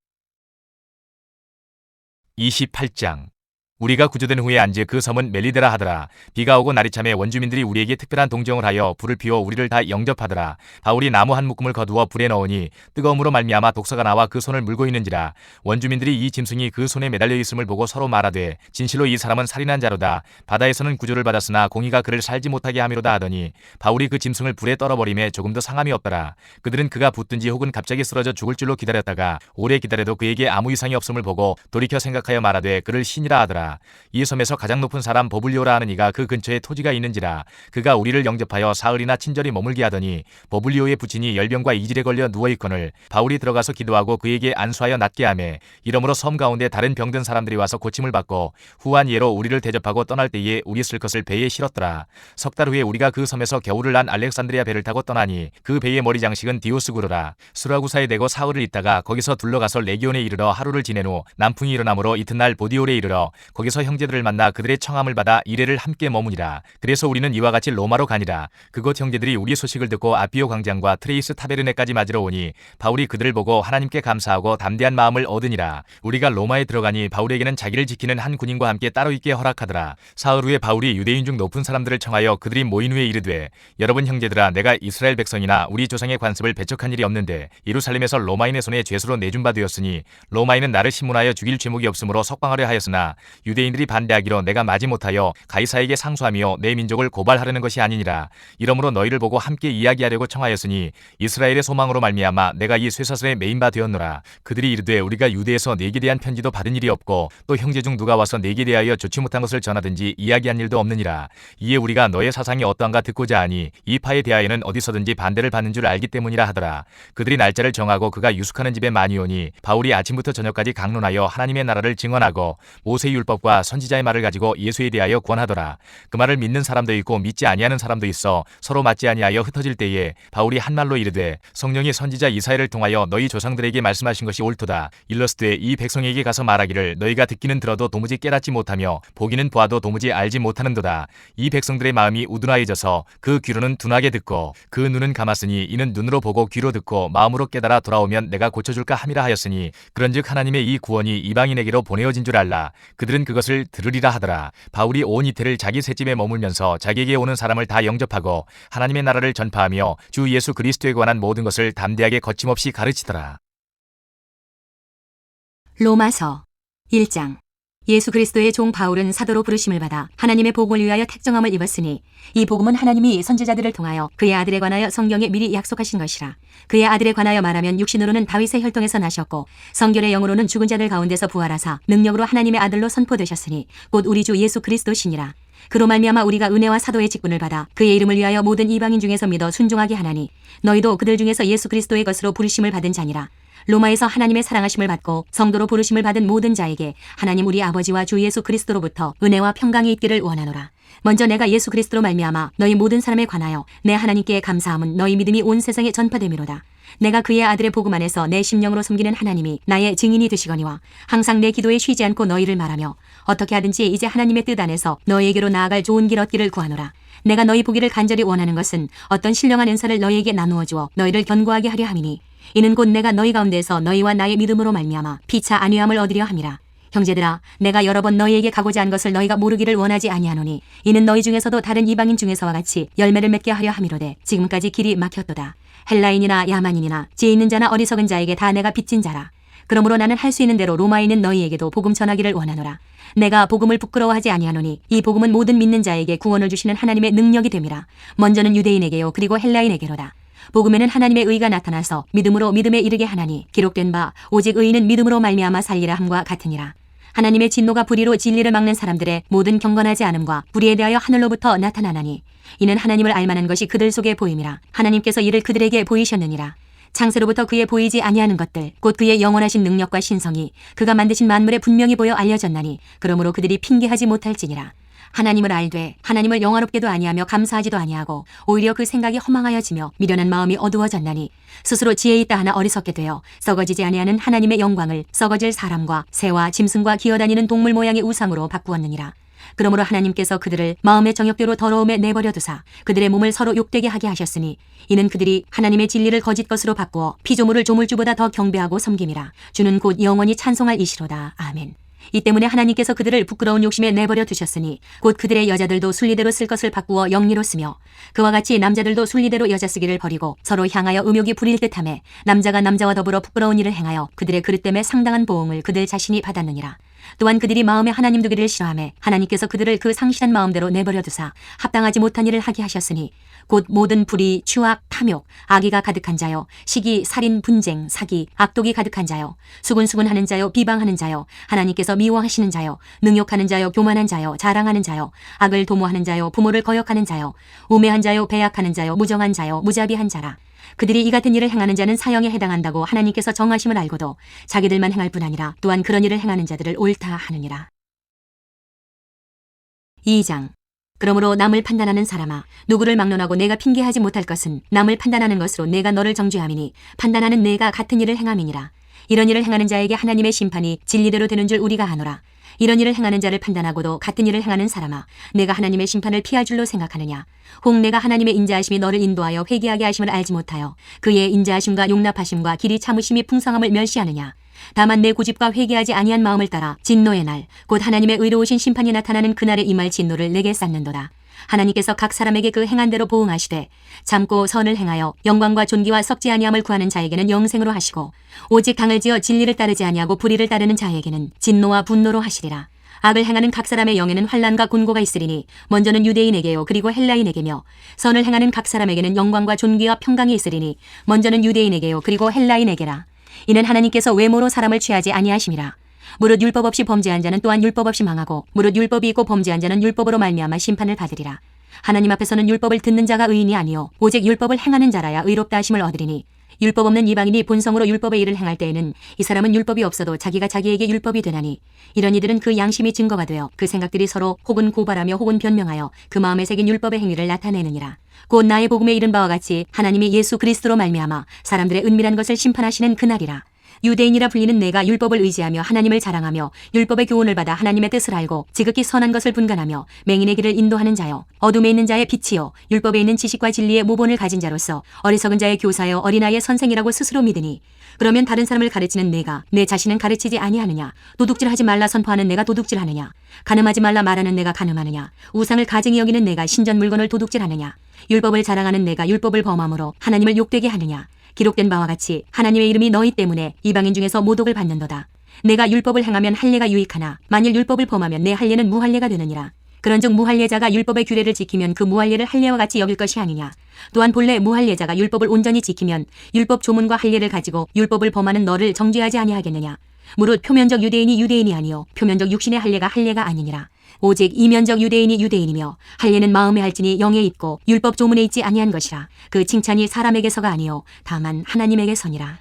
28장. 우리가 구조된 후에 안지 그 섬은 멜리데라 하더라. 비가 오고 날이 참에 원주민들이 우리에게 특별한 동정을 하여 불을 피워 우리를 다 영접하더라. 바울이 나무 한 묶음을 거두어 불에 넣으니 뜨거움으로 말미암아 독사가 나와 그 손을 물고 있는지라. 원주민들이 이 짐승이 그 손에 매달려 있음을 보고 서로 말하되 진실로 이 사람은 살인한 자로다. 바다에서는 구조를 받았으나 공의가 그를 살지 못하게 함이로다 하더니 바울이 그 짐승을 불에 떨어버림에 조금도 상함이 없더라. 그들은 그가 붙든지 혹은 갑자기 쓰러져 죽을 줄로 기다렸다가 오래 기다려도 그에게 아무 이상이 없음을 보고 돌이켜 생각하여 말하되 그를 신이라 하더라. 이 섬에서 가장 높은 사람 버블리오라 하는 이가 그 근처에 토지가 있는지라. 그가 우리를 영접하여 사흘이나 친절히 머물게 하더니 버블리오의 부친이 열병과 이질에 걸려 누워있거늘 바울이 들어가서 기도하고 그에게 안수하여 낫게 하매 이러므로 섬 가운데 다른 병든 사람들이 와서 고침을 받고 후한 예로 우리를 대접하고 떠날 때에 우리 쓸 것을 배에 실었더라. 석 달 후에 우리가 그 섬에서 겨울을 난 알렉산드리아 배를 타고 떠나니 그 배의 머리 장식은 디오스구르라. 수라구사에 대고 사흘을 있다가 거기서 둘러가서 레기온에 이르러 하루를 지낸 후 남풍이 일어나므로 이튿날 보디올에 이르러 거기서 형제들을 만나 그들의 청함을 받아 이레를 함께 머무니라. 그래서 우리는 이와 같이 로마로 가니라. 그곳 형제들이 우리 소식을 듣고 아피오 광장과 트레이스 타베르네까지 맞으러 오니 바울이 그들을 보고 하나님께 감사하고 담대한 마음을 얻으니라. 우리가 로마에 들어가니 바울에게는 자기를 지키는 한 군인과 함께 따로 있게 허락하더라. 사흘 후에 바울이 유대인 중 높은 사람들을 청하여 그들이 모인 후에 이르되 여러분 형제들아, 내가 이스라엘 백성이나 우리 조상의 관습을 배척한 일이 없는데 예루살렘에서 로마인의 손에 죄수로 내준 바 되었으니 로마인은 나를 신문하여 죽일 죄목이 없으므로 석방하려 하였으나 유대인들이 반대하기로 내가 마지못하여 가이사에게 상소하며 내 민족을 고발하려는 것이 아니니라. 이러므로 너희를 보고 함께 이야기하려고 청하였으니 이스라엘의 소망으로 말미암아 내가 이 쇠사슬에 매인 바 되었노라. 그들이 이르되 우리가 유대에서 네게 대한 편지도 받은 일이 없고 또 형제 중 누가 와서 네게 대하여 좋지 못한 것을 전하든지 이야기한 일도 없느니라. 이에 우리가 너의 사상이 어떠한가 듣고자 하니 이 파에 대하여는 어디서든지 반대를 받는 줄 알기 때문이라 하더라. 그들이 날짜를 정하고 그가 유숙하는 집에 많이 오니 바울이 아침부터 저녁까지 강론하여 하나님의 나라를 증언하고 모세의 율법과 선지자의 말을 가지고 예수에 대하여 권하더라. 그 말을 믿는 사람도 있고 믿지 아니하는 사람도 있어 서로 맞지 아니하여 흩어질 때에 바울이 한 말로 이르되 성령이 선지자 이사야를 통하여 너희 조상들에게 말씀하신 것이 옳도다. 일러스되 이 백성에게 가서 말하기를 너희가 듣기는 들어도 도무지 깨닫지 못하며 보기는 보아도 도무지 알지 못하는도다. 이 백성들의 마음이 우둔하여져서 그 귀로는 둔하게 듣고 그 눈은 감았으니 이는 눈으로 보고 귀로 듣고 마음으로 깨달아 돌아오면 내가 고쳐줄까 함이라 하였으니 그런즉 하나님의 이 구원이 이방인에게로 보내어진 줄 알라. 그들은 그것을 들으리라 하더라. 바울이 온 이태를 자기 셋집에 머물면서 자기에게 오는 사람을 다 영접하고 하나님의 나라를 전파하며 주 예수 그리스도에 관한 모든 것을 담대하게 거침없이 가르치더라. 로마서 1장. 예수 그리스도의 종 바울은 사도로 부르심을 받아 하나님의 복음을 위하여 택정함을 입었으니 이 복음은 하나님이 선지자들을 통하여 그의 아들에 관하여 성경에 미리 약속하신 것이라. 그의 아들에 관하여 말하면 육신으로는 다윗의 혈통에서 나셨고 성결의 영으로는 죽은 자들 가운데서 부활하사 능력으로 하나님의 아들로 선포되셨으니 곧 우리 주 예수 그리스도시니라. 그로 말미암아 우리가 은혜와 사도의 직분을 받아 그의 이름을 위하여 모든 이방인 중에서 믿어 순종하게 하나니 너희도 그들 중에서 예수 그리스도의 것으로 부르심을 받은 자니라. 로마에서 하나님의 사랑하심을 받고 성도로 부르심을 받은 모든 자에게 하나님 우리 아버지와 주 예수 그리스도로부터 은혜와 평강이 있기를 원하노라. 먼저 내가 예수 그리스도로 말미암아 너희 모든 사람에 관하여 내 하나님께 감사함은 너희 믿음이 온 세상에 전파됨이로다. 내가 그의 아들의 복음 안에서 내 심령으로 섬기는 하나님이 나의 증인이 되시거니와 항상 내 기도에 쉬지 않고 너희를 말하며 어떻게 하든지 이제 하나님의 뜻 안에서 너희에게로 나아갈 좋은 길 얻기를 구하노라. 내가 너희 보기를 간절히 원하는 것은 어떤 신령한 은사를 너희에게 나누어 주어 너희를 견고하게 하려 함이니 이는 곧 내가 너희 가운데서 너희와 나의 믿음으로 말미암아 피차 안위함을 얻으려 함이라. 형제들아, 내가 여러 번 너희에게 가고자 한 것을 너희가 모르기를 원하지 아니하노니 이는 너희 중에서도 다른 이방인 중에서와 같이 열매를 맺게 하려 함이로되 지금까지 길이 막혔도다. 헬라인이나 야만인이나 지혜 있는 자나 어리석은 자에게 다 내가 빚진 자라. 그러므로 나는 할 수 있는 대로 로마에 있는 너희에게도 복음 전하기를 원하노라. 내가 복음을 부끄러워하지 아니하노니 이 복음은 모든 믿는 자에게 구원을 주시는 하나님의 능력이 됨이라. 먼저는 유대인에게요 그리고 헬라인에게로다. 복음에는 하나님의 의가 나타나서 믿음으로 믿음에 이르게 하나니 기록된 바 오직 의인은 믿음으로 말미암아 살리라 함과 같으니라. 하나님의 진노가 불의로 진리를 막는 사람들의 모든 경건하지 않음과 불의에 대하여 하늘로부터 나타나나니 이는 하나님을 알만한 것이 그들 속에 보임이라. 하나님께서 이를 그들에게 보이셨느니라. 창세로부터 그의 보이지 아니하는 것들 곧 그의 영원하신 능력과 신성이 그가 만드신 만물에 분명히 보여 알려졌나니 그러므로 그들이 핑계하지 못할지니라. 하나님을 알되 하나님을 영화롭게도 아니하며 감사하지도 아니하고 오히려 그 생각이 허망하여지며 미련한 마음이 어두워졌나니 스스로 지혜 있다 하나 어리석게 되어 썩어지지 아니하는 하나님의 영광을 썩어질 사람과 새와 짐승과 기어다니는 동물 모양의 우상으로 바꾸었느니라. 그러므로 하나님께서 그들을 마음의 정욕대로 더러움에 내버려 두사 그들의 몸을 서로 욕되게 하게 하셨으니 이는 그들이 하나님의 진리를 거짓 것으로 바꾸어 피조물을 조물주보다 더 경배하고 섬김이라. 주는 곧 영원히 찬송할 이시로다. 아멘. 이 때문에 하나님께서 그들을 부끄러운 욕심에 내버려 두셨으니 곧 그들의 여자들도 순리대로 쓸 것을 바꾸어 영리로 쓰며 그와 같이 남자들도 순리대로 여자 쓰기를 버리고 서로 향하여 음욕이 부릴 듯하며 남자가 남자와 더불어 부끄러운 일을 행하여 그들의 그릇 때문에 상당한 보응을 그들 자신이 받았느니라. 또한 그들이 마음에 하나님 두기를 싫어하며 하나님께서 그들을 그 상실한 마음대로 내버려 두사 합당하지 못한 일을 하게 하셨으니 곧 모든 불의, 추악, 탐욕, 악의가 가득한 자요, 시기, 살인, 분쟁, 사기, 악독이 가득한 자요, 수군수군하는 자요, 비방하는 자요, 하나님께서 미워하시는 자요, 능욕하는 자요, 교만한 자요, 자랑하는 자요, 악을 도모하는 자요, 부모를 거역하는 자요, 우매한 자요, 배약하는 자요, 무정한 자요, 무자비한 자라. 그들이 이 같은 일을 행하는 자는 사형에 해당한다고 하나님께서 정하심을 알고도 자기들만 행할 뿐 아니라 또한 그런 일을 행하는 자들을 옳다 하느니라. 2장. 그러므로 남을 판단하는 사람아, 누구를 막론하고 내가 핑계하지 못할 것은 남을 판단하는 것으로 내가 너를 정죄함이니 판단하는 내가 같은 일을 행함이니라. 이런 일을 행하는 자에게 하나님의 심판이 진리대로 되는 줄 우리가 아노라. 이런 일을 행하는 자를 판단하고도 같은 일을 행하는 사람아, 내가 하나님의 심판을 피할 줄로 생각하느냐? 혹 내가 하나님의 인자하심이 너를 인도하여 회개하게 하심을 알지 못하여 그의 인자하심과 용납하심과 길이 참으심이 풍성함을 멸시하느냐? 다만 내 고집과 회개하지 아니한 마음을 따라 진노의 날, 곧 하나님의 의로우신 심판이 나타나는 그날에 임할 진노를 내게 쌓는도다. 하나님께서 각 사람에게 그 행한 대로 보응하시되 참고 선을 행하여 영광과 존귀와 썩지 아니함을 구하는 자에게는 영생으로 하시고 오직 당을 지어 진리를 따르지 아니하고 불의를 따르는 자에게는 진노와 분노로 하시리라. 악을 행하는 각 사람의 영에는 환난과 곤고가 있으리니 먼저는 유대인에게요 그리고 헬라인에게며 선을 행하는 각 사람에게는 영광과 존귀와 평강이 있으리니 먼저는 유대인에게요 그리고 헬라인에게라. 이는 하나님께서 외모로 사람을 취하지 아니하심이라. 무릇 율법 없이 범죄한 자는 또한 율법 없이 망하고 무릇 율법이 있고 범죄한 자는 율법으로 말미암아 심판을 받으리라. 하나님 앞에서는 율법을 듣는 자가 의인이 아니요 오직 율법을 행하는 자라야 의롭다 하심을 얻으리니 율법 없는 이방인이 본성으로 율법의 일을 행할 때에는 이 사람은 율법이 없어도 자기가 자기에게 율법이 되나니 이런 이들은 그 양심이 증거가 되어 그 생각들이 서로 혹은 고발하며 혹은 변명하여 그 마음에 새긴 율법의 행위를 나타내느니라. 곧 나의 복음에 이른 바와 같이 하나님이 예수 그리스도로 말미암아 사람들의 은밀한 것을 심판하시는 그날이라. 유대인이라 불리는 내가 율법을 의지하며 하나님을 자랑하며 율법의 교훈을 받아 하나님의 뜻을 알고 지극히 선한 것을 분간하며 맹인의 길을 인도하는 자요 어둠에 있는 자의 빛이요 율법에 있는 지식과 진리의 모본을 가진 자로서 어리석은 자의 교사여 어린아이의 선생이라고 스스로 믿으니 그러면 다른 사람을 가르치는 내가 내 자신은 가르치지 아니하느냐? 도둑질하지 말라 선포하는 내가 도둑질하느냐? 간음하지 말라 말하는 내가 간음하느냐? 우상을 가증히 여기는 내가 신전 물건을 도둑질하느냐? 율법을 자랑하는 내가 율법을 범함으로 하나님을 욕되게 하느냐? 기록된 바와 같이 하나님의 이름이 너희 때문에 이방인 중에서 모독을 받는도다. 내가 율법을 행하면 할례가 유익하나 만일 율법을 범하면 내 할례는 무할례가 되느니라. 그런즉 무할례자가 율법의 규례를 지키면 그 무할례를 할례와 같이 여길 것이 아니냐. 또한 본래 무할례자가 율법을 온전히 지키면 율법 조문과 할례를 가지고 율법을 범하는 너를 정죄하지 아니하겠느냐. 무릇 표면적 유대인이 유대인이 아니요 표면적 육신의 할례가 할례가 아니니라. 오직 이면적 유대인이 유대인이며 할례는 마음에 할지니 영에 있고 율법 조문에 있지 아니한 것이라. 그 칭찬이 사람에게서가 아니요 다만 하나님에게서니라.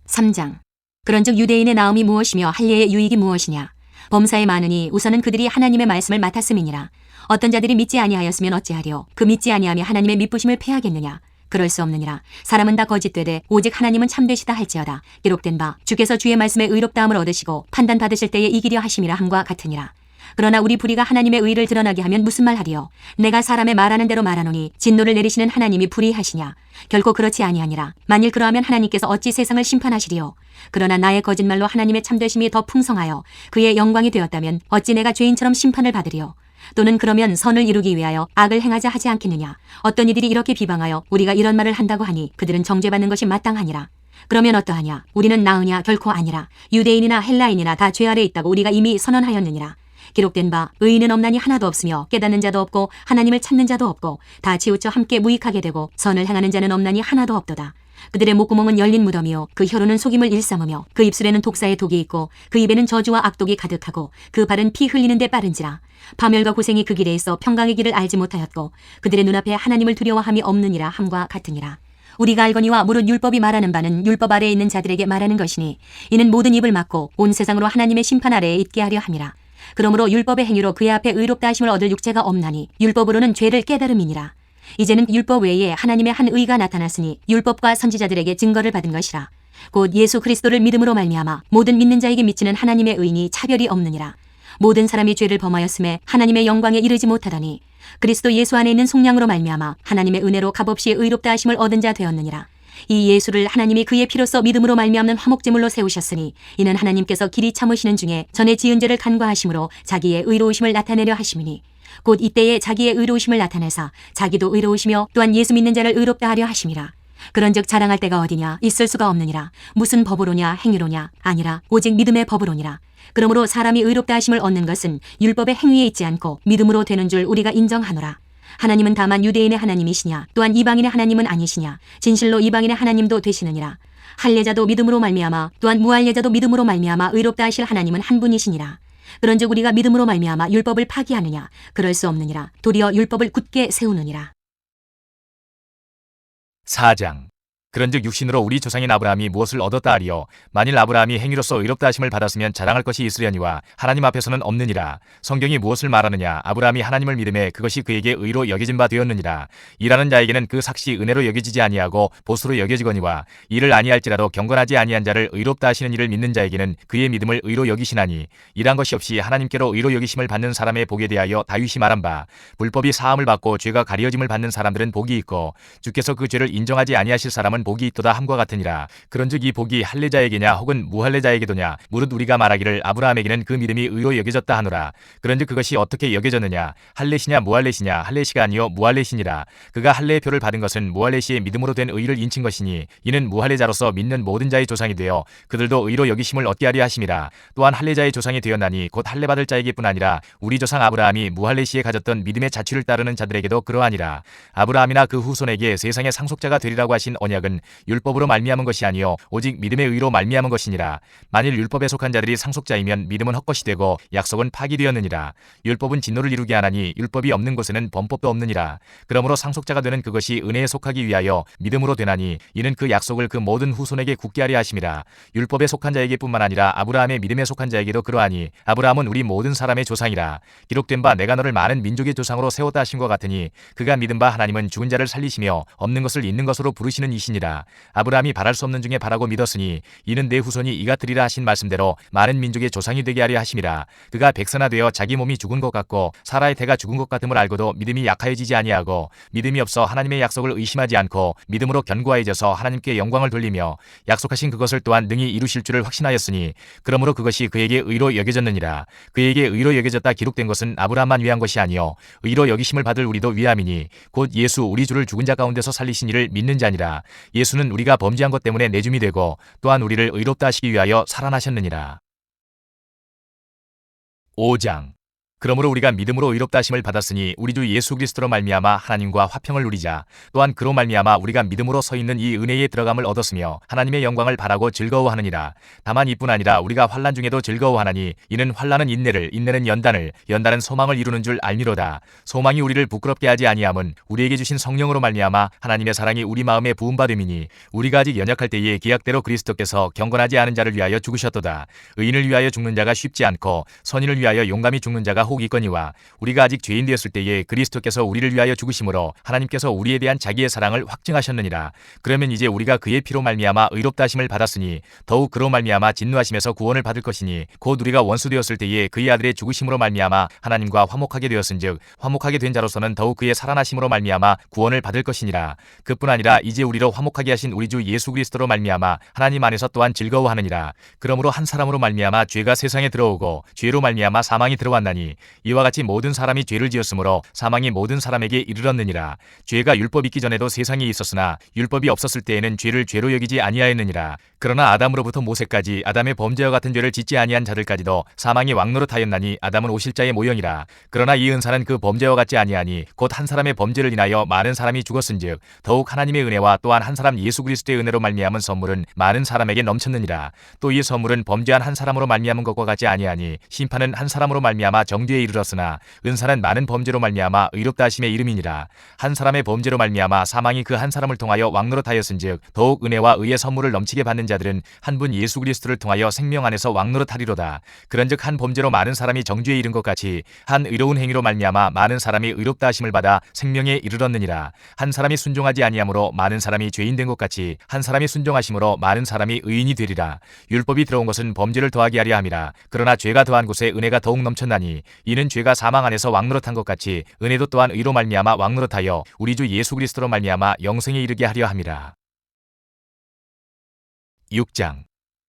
3장. 그런즉 유대인의 나음이 무엇이며 할례의 유익이 무엇이냐. 범사에 많으니 우선은 그들이 하나님의 말씀을 맡았음이니라. 어떤 자들이 믿지 아니하였으면 어찌하리요. 그 믿지 아니하며 하나님의 믿부심을 패하겠느냐. 그럴 수 없느니라. 사람은 다 거짓되되 오직 하나님은 참되시다 할지어다. 기록된 바 주께서 주의 말씀에 의롭다함을 얻으시고 판단 받으실 때에 이기려 하심이라 함과 같으니라. 그러나 우리 불의가 하나님의 의를 드러나게 하면 무슨 말하리요. 내가 사람의 말하는 대로 말하노니 진노를 내리시는 하나님이 불의하시냐. 결코 그렇지 아니하니라. 만일 그러하면 하나님께서 어찌 세상을 심판하시리요. 그러나 나의 거짓말로 하나님의 참되심이 더 풍성하여 그의 영광이 되었다면 어찌 내가 죄인처럼 심판을 받으리요. 또는 그러면 선을 이루기 위하여 악을 행하자 하지 않겠느냐. 어떤 이들이 이렇게 비방하여 우리가 이런 말을 한다고 하니 그들은 정죄받는 것이 마땅하니라. 그러면 어떠하냐. 우리는 나으냐. 결코 아니라. 유대인이나 헬라인이나 다 죄 아래 있다고 우리가 이미 선언하였느니라. 기록된 바 의인은 없나니 하나도 없으며 깨닫는 자도 없고 하나님을 찾는 자도 없고 다 치우쳐 함께 무익하게 되고 선을 행하는 자는 없나니 하나도 없도다. 그들의 목구멍은 열린 무덤이요 그 혀로는 속임을 일삼으며 그 입술에는 독사의 독이 있고 그 입에는 저주와 악독이 가득하고 그 발은 피 흘리는 데 빠른지라. 파멸과 고생이 그 길에 있어 평강의 길을 알지 못하였고 그들의 눈앞에 하나님을 두려워함이 없느니라 함과 같으니라. 우리가 알거니와 무릇 율법이 말하는 바는 율법 아래에 있는 자들에게 말하는 것이니 이는 모든 입을 막고 온 세상으로 하나님의 심판 아래에 있게 하려 함이라. 그러므로 율법의 행위로 그의 앞에 의롭다 하심을 얻을 육체가 없나니 율법으로는 죄를 깨달음이니라. 이제는 율법 외에 하나님의 한 의가 나타났으니 율법과 선지자들에게 증거를 받은 것이라. 곧 예수 그리스도를 믿음으로 말미암아 모든 믿는 자에게 미치는 하나님의 의인이 차별이 없느니라. 모든 사람이 죄를 범하였음에 하나님의 영광에 이르지 못하더니 그리스도 예수 안에 있는 속량으로 말미암아 하나님의 은혜로 값없이 의롭다 하심을 얻은 자 되었느니라. 이 예수를 하나님이 그의 피로써 믿음으로 말미암는 화목제물로 세우셨으니 이는 하나님께서 길이 참으시는 중에 전에 지은 죄를 간과하심으로 자기의 의로우심을 나타내려 하심이니 곧 이때에 자기의 의로우심을 나타내사 자기도 의로우시며 또한 예수 믿는 자를 의롭다 하려 하심이라. 그런즉 자랑할 때가 어디냐? 있을 수가 없느니라. 무슨 법으로냐? 행위로냐? 아니라 오직 믿음의 법으로니라. 그러므로 사람이 의롭다 하심을 얻는 것은 율법의 행위에 있지 않고 믿음으로 되는 줄 우리가 인정하노라. 하나님은 다만 유대인의 하나님이시냐? 또한 이방인의 하나님은 아니시냐? 진실로 이방인의 하나님도 되시느니라. 할례자도 믿음으로 말미암아 또한 무할례자도 믿음으로 말미암아 의롭다 하실 하나님은 한 분이시니라. 그런즉 우리가 믿음으로 말미암아 율법을 파기하느냐? 그럴 수 없느니라. 도리어 율법을 굳게 세우느니라. 4장. 그런즉 육신으로 우리 조상인 아브라함이 무엇을 얻었다 하리요? 만일 아브라함이 행위로서 의롭다 하심을 받았으면 자랑할 것이 있으려니와 하나님 앞에서는 없느니라. 성경이 무엇을 말하느냐? 아브라함이 하나님을 믿음에 그것이 그에게 의로 여겨진 바 되었느니라. 일하는 자에게는 그 삭시 은혜로 여겨지지 아니하고 보수로 여겨지거니와 일을 아니할지라도 경건하지 아니한 자를 의롭다 하시는 이를 믿는 자에게는 그의 믿음을 의로 여기시나니 일한 것이 없이 하나님께로 의로 여기심을 받는 사람의 복에 대하여 다윗이 말한 바 불법이 사함을 받고 죄가 가려짐을 받는 사람들은 복이 있고 주께서 그 죄를 인정하지 아니하실 사람은 복이 있도다 함과 같으니라. 그런즉 이 복이 할례자에게냐 혹은 무할례자에게도냐? 무릇 우리가 말하기를 아브라함에게는 그 믿음이 의로 여겨졌다 하노라. 그런즉 그것이 어떻게 여겨졌느냐? 할례시냐 무할례시냐? 할례시가 아니요 무할례시니라. 그가 할례의 표를 받은 것은 무할례시의 믿음으로 된 의를 인친 것이니 이는 무할례자로서 믿는 모든 자의 조상이 되어 그들도 의로 여기심을 얻게 하려 하심이라. 또한 할례자의 조상이 되었나니 곧 할례받을 자에게뿐 아니라 우리 조상 아브라함이 무할례시에 가졌던 믿음의 자취를 따르는 자들에게도 그러하니라. 아브라함이나 그 후손에게 세상의 상속자가 되리라고 하신 언약은 율법으로 말미암은 것이 아니요 오직 믿음의 의로 말미암은 것이니라. 만일 율법에 속한 자들이 상속자이면 믿음은 헛것이 되고 약속은 파기되었느니라. 율법은 진노를 이루게 하나니 율법이 없는 곳에는 범법도 없느니라. 그러므로 상속자가 되는 그것이 은혜에 속하기 위하여 믿음으로 되나니 이는 그 약속을 그 모든 후손에게 굳게 하려 하심이라. 율법에 속한 자에게뿐만 아니라 아브라함의 믿음에 속한 자에게도 그러하니 아브라함은 우리 모든 사람의 조상이라. 기록된 바 내가 너를 많은 민족의 조상으로 세웠다 하신 것 같으니 그가 믿은 바 하나님은 죽은 자를 살리시며 없는 것을 있는 것으로 부르시는 이시니라. 아브라함이 바랄 수 없는 중에 바라고 믿었으니 이는 내 후손이 이가 되리라 하신 말씀대로 많은 민족의 조상이 되게 하려 하심이라. 그가 백선화되어 자기 몸이 죽은 것 같고 사라의 태가 죽은 것 같음을 알고도 믿음이 약하여지지 아니하고 믿음이 없어 하나님의 약속을 의심하지 않고 믿음으로 견고하여져서 하나님께 영광을 돌리며 약속하신 그것을 또한 능히 이루실 줄을 확신하였으니 그러므로 그것이 그에게 의로 여겨졌느니라. 그에게 의로 여겨졌다 기록된 것은 아브라함만 위한 것이 아니요 의로 여기심을 받을 우리도 위함이니 곧 예수 우리 주를 죽은 자 가운데서 살리신 이를 믿는 자니라. 예수는 우리가 범죄한 것 때문에 내줌이 되고 또한 우리를 의롭다 하시기 위하여 살아나셨느니라. 5장. 그러므로 우리가 믿음으로 의롭다 하심을 받았으니 우리 주 예수 그리스도로 말미암아 하나님과 화평을 누리자. 또한 그로 말미암아 우리가 믿음으로 서 있는 이 은혜에 들어감을 얻었으며 하나님의 영광을 바라고 즐거워하느니라. 다만 이뿐 아니라 우리가 환난 중에도 즐거워하나니 이는 환난은 인내를, 인내는 연단을, 연단은 소망을 이루는 줄 알미로다. 소망이 우리를 부끄럽게 하지 아니함은 우리에게 주신 성령으로 말미암아 하나님의 사랑이 우리 마음에 부은 바 됨이니 우리가 아직 연약할 때에 계약대로 그리스도께서 경건하지 않은 자를 위하여 죽으셨도다. 의인을 위하여 죽는 자가 쉽지 않고 선인을 위하여 용감히 죽는 자가 혹 있거니와 우리가 아직 죄인 되었을 때에 그리스도께서 우리를 위하여 죽으심으로 하나님께서 우리에 대한 자기의 사랑을 확증하셨느니라. 그러면 이제 우리가 그의 피로 말미암아 의롭다 하심을 받았으니 더욱 그로 말미암아 진노하심에서 구원을 받을 것이니 곧 우리가 원수 되었을 때에 그의 아들의 죽으심으로 말미암아 하나님과 화목하게 되었은즉 화목하게 된 자로서는 더욱 그의 살아나심으로 말미암아 구원을 받을 것이니라. 그뿐 아니라 이제 우리로 화목하게 하신 우리 주 예수 그리스도로 말미암아 하나님 안에서 또한 즐거워하느니라. 그러므로 한 사람으로 말미암아 죄가 세상에 들어오고 죄로 말미암아 사망이 들어왔나니 이와 같이 모든 사람이 죄를 지었으므로 사망이 모든 사람에게 이르렀느니라. 죄가 율법 있기 전에도 세상에 있었으나 율법이 없었을 때에는 죄를 죄로 여기지 아니하였느니라. 그러나 아담으로부터 모세까지 아담의 범죄와 같은 죄를 짓지 아니한 자들까지도 사망이 왕노릇하였나니 아담은 오실자의 모형이라. 그러나 이 은사는 그 범죄와 같지 아니하니 곧 한 사람의 범죄를 인하여 많은 사람이 죽었은즉 더욱 하나님의 은혜와 또한 한 사람 예수 그리스도의 은혜로 말미암은 선물은 많은 사람에게 넘쳤느니라. 또 이 선물은 범죄한 한 사람으로 말미암은 것과 같지 아니하니 심판은 한 사람으로 말미암아 정죄에 이르렀으나 은사는 많은 범죄로 말미암아 의롭다 하심의 이름이니라. 한 사람의 범죄로 말미암아 사망이 그 한 사람을 통하여 왕노릇하였은즉 더욱 은혜와 의의 선물을 넘치게 받는 자들은 한 분 예수 그리스도를 통하여 생명 안에서 왕노릇하리로다. 그런즉 한 범죄로 많은 사람이 정죄에 이른 것 같이 한 의로운 행위로 말미암아 많은 사람이 의롭다 하심을 받아 생명에 이르렀느니라. 한 사람이 순종하지 아니함으로 많은 사람이 죄인 된 것 같이 한 사람이 순종하심으로 많은 사람이 의인이 되리라. 율법이 들어온 것은 범죄를 더하게 하려 함이라. 그러나 죄가 더한 곳에 은혜가 더욱 넘쳤나니 이는 죄가 사망 안에서 왕노릇한 것 같이 은혜도 또한 의로 말미암아 왕노릇하여 우리 주 예수 그리스도로 말미암아 영생에 이르게 하려 함이라. 6장.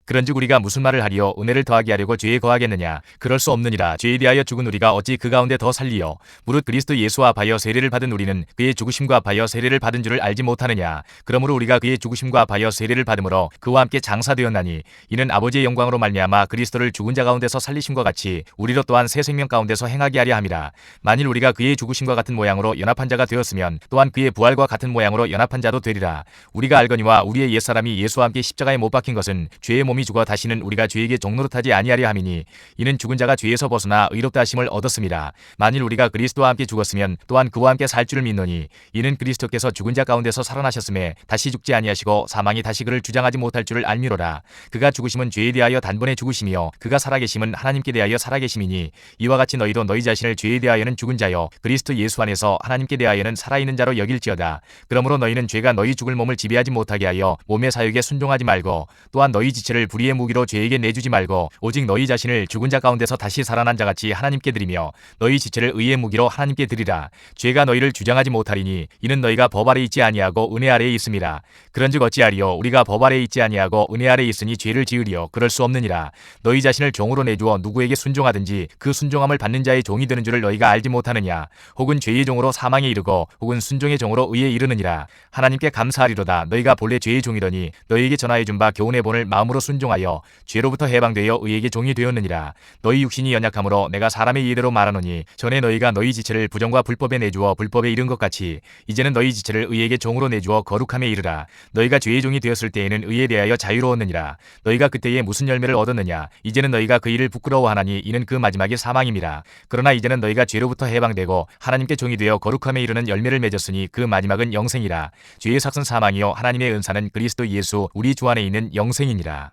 그런즉 우리가 무슨 말을 하리요? 은혜를 더하게 하려고 죄에 거하겠느냐? 그럴 수 없느니라. 죄에 대하여 죽은 우리가 어찌 그 가운데 더 살리요? 무릇 그리스도 예수와 합하여 세례를 받은 우리는 그의 죽으심과 합하여 세례를 받은 줄을 알지 못하느냐? 그러므로 우리가 그의 죽으심과 합하여 세례를 받음으로 그와 함께 장사되었나니 이는 아버지의 영광으로 말미암아 그리스도를 죽은 자 가운데서 살리심과 같이 우리로 또한 새 생명 가운데서 행하게 하려 함이라. 만일 우리가 그의 죽으심과 같은 모양으로 연합한 자가 되었으면 또한 그의 부활과 같은 모양으로 연합한 자도 되리라. 우리가 알거니와 우리의 옛사람이 예수와 함께 십자가에 못 박힌 것은 죄의 몸이 죽어 다시는 우리가 죄에게 종노릇하지 아니하려 함이니 이는 죽은 자가 죄에서 벗어나 의롭다 하심을 얻었음이라. 만일 우리가 그리스도와 함께 죽었으면 또한 그와 함께 살 줄을 믿노니 이는 그리스도께서 죽은 자 가운데서 살아나셨음에 다시 죽지 아니하시고 사망이 다시 그를 주장하지 못할 줄을 알미로라. 그가 죽으심은 죄에 대하여 단번에 죽으심이요 그가 살아계심은 하나님께 대하여 살아계심이니 이와 같이 너희도 너희 자신을 죄에 대하여는 죽은 자요 그리스도 예수 안에서 하나님께 대하여는 살아있는 자로 여길지어다. 그러므로 너희는 죄가 너희 죽을 몸을 지배하지 못하게 하여 몸의 사욕에 순종하지 말고 또한 너희 지체를 불의의 무기로 죄에게 내주지 말고 오직 너희 자신을 죽은 자 가운데서 다시 살아난 자같이 하나님께 드리며 너희 지체를 의의 무기로 하나님께 드리라. 죄가 너희를 주장하지 못하리니 이는 너희가 법 아래 있지 아니하고 은혜 아래에 있음이라. 그런즉 어찌하리요? 우리가 법 아래에 있지 아니하고 은혜 아래에 있으니 죄를 지으리요? 그럴 수 없느니라. 너희 자신을 종으로 내주어 누구에게 순종하든지 그 순종함을 받는 자의 종이 되는 줄을 너희가 알지 못하느냐? 혹은 죄의 종으로 사망에 이르고 혹은 순종의 종으로 의에 이르느니라. 하나님께 감사하리로다. 너희가 본래 죄의 종이더니 너희에게 전하여 준 바 교훈의 본을 마음으로 순종하여 죄로부터 해방되어 의에게 종이 되었느니라. 너희 육신이 연약함으로 내가 사람의 이해대로 말하노니 전에 너희가 너희 지체를 부정과 불법에 내주어 불법에 이른 것 같이 이제는 너희 지체를 의에게 종으로 내주어 거룩함에 이르라. 너희가 죄의 종이 되었을 때에는 의에 대하여 자유로웠느니라. 너희가 그때에 무슨 열매를 얻었느냐? 이제는 너희가 그 일을 부끄러워하나니 이는 그 마지막이 사망임이라. 그러나 이제는 너희가 죄로부터 해방되고 하나님께 종이 되어 거룩함에 이르는 열매를 맺었으니 그 마지막은 영생이라. 죄의 삭은 사망이요 하나님의 은사는 그리스도 예수 우리 주 안에 있는 영생이니라.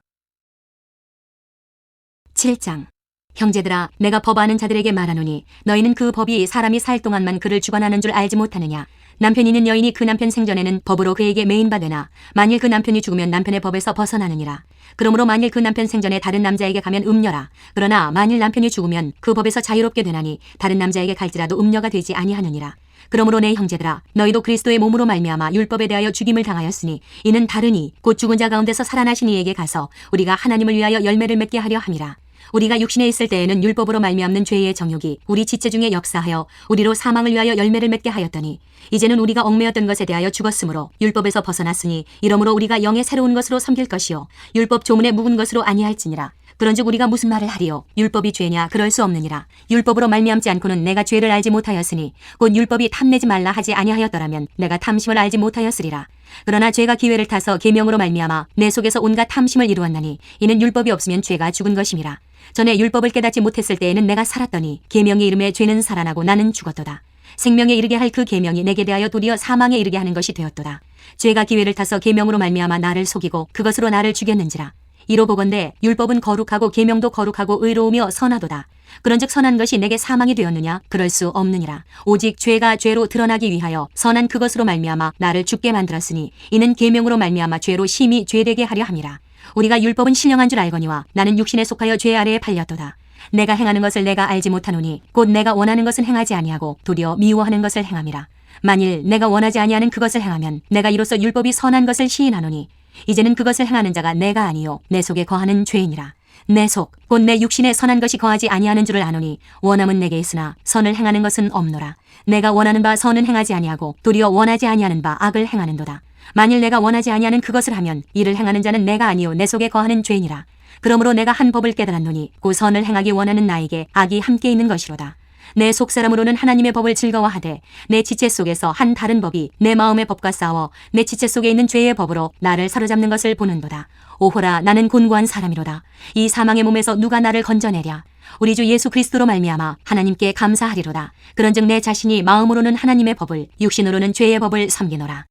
7장. 형제들아, 내가 법 아는 자들에게 말하노니 너희는 그 법이 사람이 살 동안만 그를 주관하는 줄 알지 못하느냐? 남편 있는 여인이 그 남편 생전에는 법으로 그에게 매인 바 되나 만일 그 남편이 죽으면 남편의 법에서 벗어나느니라. 그러므로 만일 그 남편 생전에 다른 남자에게 가면 음녀라. 그러나 만일 남편이 죽으면 그 법에서 자유롭게 되나니 다른 남자에게 갈지라도 음녀가 되지 아니하느니라. 그러므로 내 형제들아, 너희도 그리스도의 몸으로 말미암아 율법에 대하여 죽임을 당하였으니 이는 다르니 곧 죽은 자 가운데서 살아나신 이에게 가서 우리가 하나님을 위하여 열매를 맺게 하려 함이라. 우리가 육신에 있을 때에는 율법으로 말미암는 죄의 정욕이 우리 지체 중에 역사하여 우리로 사망을 위하여 열매를 맺게 하였더니 이제는 우리가 얽매였던 것에 대하여 죽었으므로 율법에서 벗어났으니 이러므로 우리가 영의 새로운 것으로 섬길 것이요 율법 조문에 묵은 것으로 아니할지니라. 그런즉 우리가 무슨 말을 하리요? 율법이 죄냐? 그럴 수 없느니라. 율법으로 말미암지 않고는 내가 죄를 알지 못하였으니 곧 율법이 탐내지 말라 하지 아니하였더라면 내가 탐심을 알지 못하였으리라. 그러나 죄가 기회를 타서 계명으로 말미암아 내 속에서 온갖 탐심을 이루었나니 이는 율법이 없으면 죄가 죽은 것임이라. 전에 율법을 깨닫지 못했을 때에는 내가 살았더니 계명의 이름에 죄는 살아나고 나는 죽었도다. 생명에 이르게 할 그 계명이 내게 대하여 도리어 사망에 이르게 하는 것이 되었도다. 죄가 기회를 타서 계명으로 말미암아 나를 속이고 그것으로 나를 죽였는지라. 이로 보건대 율법은 거룩하고 계명도 거룩하고 의로우며 선하도다. 그런즉 선한 것이 내게 사망이 되었느냐? 그럴 수 없느니라. 오직 죄가 죄로 드러나기 위하여 선한 그것으로 말미암아 나를 죽게 만들었으니 이는 계명으로 말미암아 죄로 심히 죄되게 하려 함이라. 우리가 율법은 신령한 줄 알거니와 나는 육신에 속하여 죄 아래에 팔렸도다. 내가 행하는 것을 내가 알지 못하노니 곧 내가 원하는 것은 행하지 아니하고 도리어 미워하는 것을 행함이라. 만일 내가 원하지 아니하는 그것을 행하면 내가 이로써 율법이 선한 것을 시인하노니 이제는 그것을 행하는 자가 내가 아니요 내 속에 거하는 죄이니라. 내 속 곧 내 육신에 선한 것이 거하지 아니하는 줄을 아노니 원함은 내게 있으나 선을 행하는 것은 없노라. 내가 원하는 바 선은 행하지 아니하고 도리어 원하지 아니하는 바 악을 행하는도다. 만일 내가 원하지 아니하는 그것을 하면 이를 행하는 자는 내가 아니요 내 속에 거하는 죄이니라. 그러므로 내가 한 법을 깨달았노니 그 선을 행하기 원하는 나에게 악이 함께 있는 것이로다. 내 속사람으로는 하나님의 법을 즐거워하되 내 지체 속에서 한 다른 법이 내 마음의 법과 싸워 내 지체 속에 있는 죄의 법으로 나를 사로잡는 것을 보는도다. 오호라, 나는 곤고한 사람이로다. 이 사망의 몸에서 누가 나를 건져내랴? 우리 주 예수 그리스도로 말미암아 하나님께 감사하리로다. 그런즉 내 자신이 마음으로는 하나님의 법을 육신으로는 죄의 법을 섬기노라.